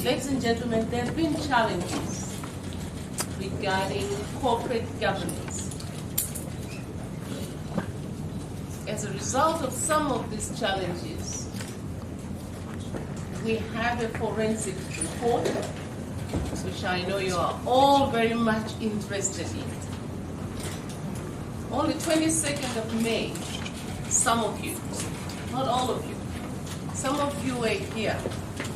Ladies and gentlemen, there have been challenges regarding corporate governance. As a result of some of these challenges, we have a forensic report, which I know you are all very much interested in. On the 22nd of May, some of you, not all of you, some of you were here.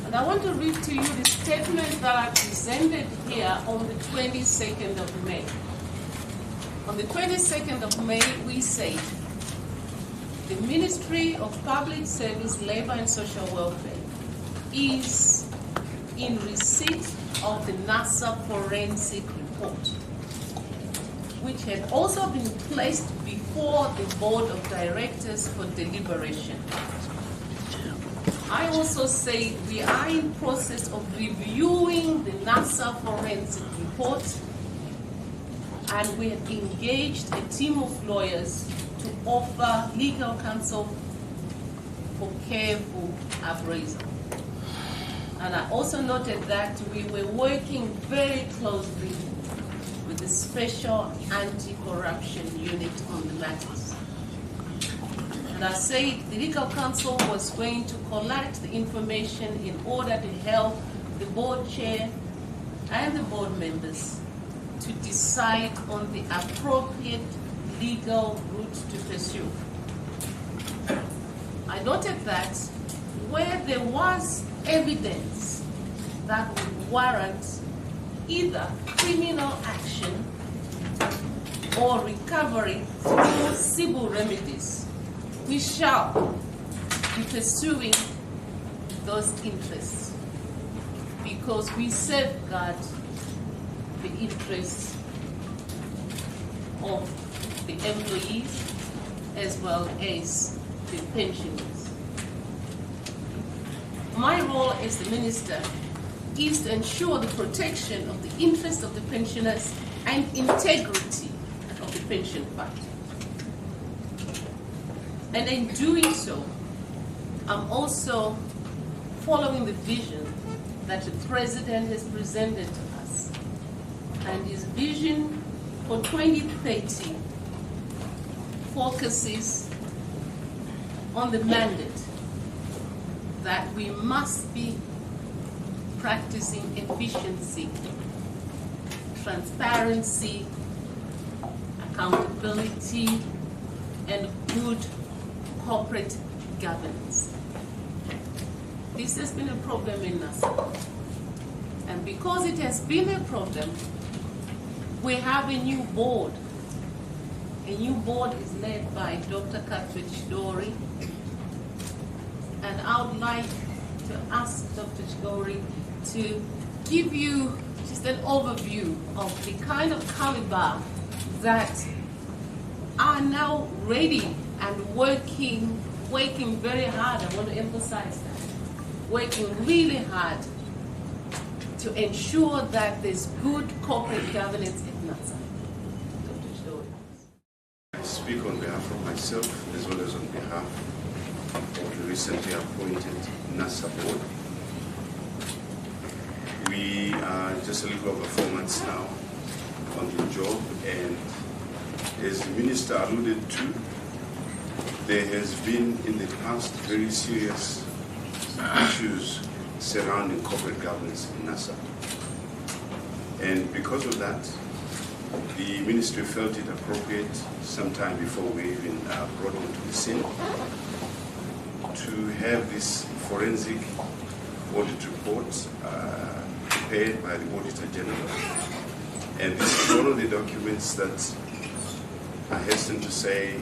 And I want to read to you the statement that I presented here on the 22nd of May. On the 22nd of May, we said, the Ministry of Public Service, Labor and Social Welfare is in receipt of the NSSA Forensic Report, which had also been placed before the Board of Directors for deliberation. I also say we are in process of reviewing the NSSA Forensic Report, and we have engaged a team of lawyers to offer legal counsel for careful appraisal. And I also noted that we were working very closely with the Special Anti-Corruption Unit on the matters. And I said the legal counsel was going to collect the information in order to help the board chair and the board members to decide on the appropriate legal route to pursue. I noted that where there was evidence that would warrant either criminal action or recovery through civil remedies, we shall be pursuing those interests because we safeguard the interests of the employees as well as the pensioners. My role as the minister is to ensure the protection of the interests of the pensioners and integrity of the pension fund. And in doing so, I'm also following the vision that the President has presented to us. And his vision for 2030 focuses on the mandate that we must be practicing efficiency, transparency, accountability, and good corporate governance. This has been a problem in NSSA. And because it has been a problem, we have a new board. A new board is led by Dr. Chidori. And I would like to ask Dr. Chidori to give you just an overview of the kind of caliber that are now ready and working very hard. I want to emphasize that. Working really hard to ensure that there's good corporate governance at NSSA. Dr. Chidori. I speak on behalf of myself as well as on behalf of the recently appointed NSSA board. We are just a little over 4 months now on the job, and as the minister alluded to, there has been in the past very serious issues surrounding corporate governance in NSSA. And because of that, the ministry felt it appropriate sometime before we even brought onto the scene to have this forensic audit report prepared by the Auditor General. And this is one of the documents that I hasten to say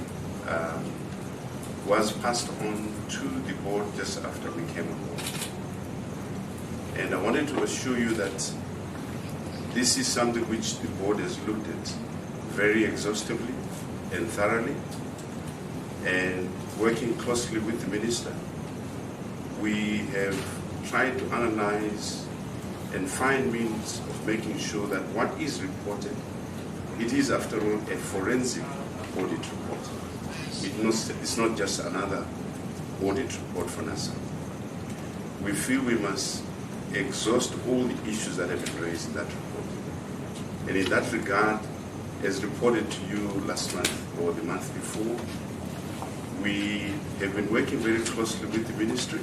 was passed on to the board just after we came on board. And I wanted to assure you that this is something which the board has looked at very exhaustively and thoroughly, and working closely with the minister, we have tried to analyze and find means of making sure that what is reported, it is after all a forensic audit report. It's not just another audit report for NSSA. We feel we must exhaust all the issues that have been raised in that report. And in that regard, as reported to you last month or the month before, we have been working very closely with the ministry,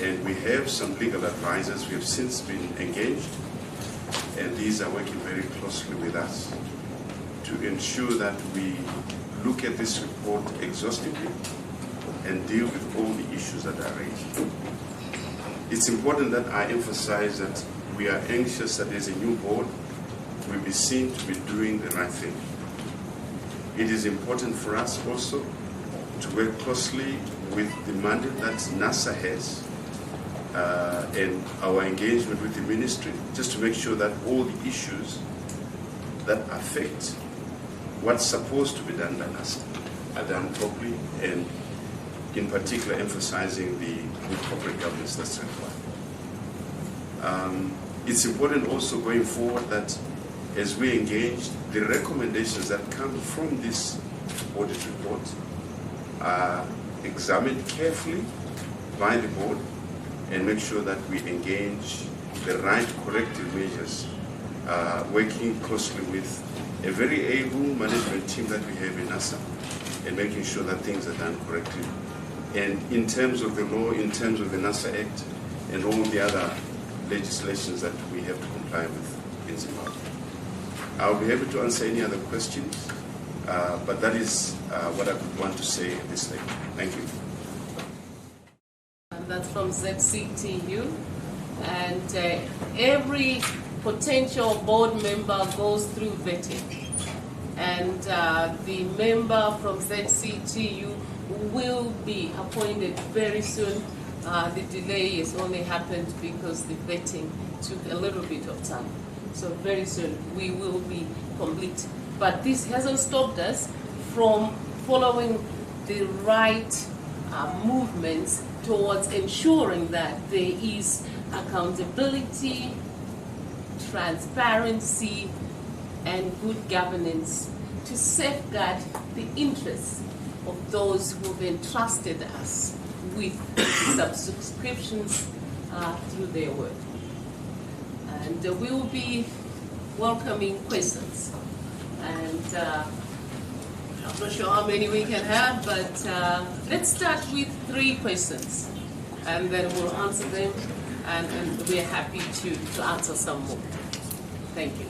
and we have some legal advisors who have since been engaged, and these are working very closely with us to ensure that we look at this report exhaustively and deal with all the issues that are raised. It's important that I emphasize that we are anxious that as a new board, we'll be seen to be doing the right thing. It is important for us also to work closely with the mandate that NSSA has and our engagement with the ministry, just to make sure that all the issues that affect what's supposed to be done by NSSA are done properly, and in particular emphasizing the good corporate governance that's required. It's important also going forward that as we engage, the recommendations that come from this audit report are examined carefully by the board and make sure that we engage the right corrective measures, working closely with a very able management team that we have in NSSA, and making sure that things are done correctly. And in terms of the law, in terms of the NSSA Act, and all the other legislations that we have to comply with in Zimbabwe. I'll be able to answer any other questions, but that is what I would want to say at this stage. Thank you. And that's from ZCTU. And every potential board member goes through vetting. And the member from ZCTU will be appointed very soon. The delay has only happened because the vetting took a little bit of time. So very soon we will be complete. But this hasn't stopped us from following the right movements towards ensuring that there is accountability, transparency, and good governance to safeguard the interests of those who've entrusted us with subscriptions through their work. And we will be welcoming questions. And I'm not sure how many we can have, but let's start with 3 questions. And then we'll answer them, and we're happy to answer some more. Thank you.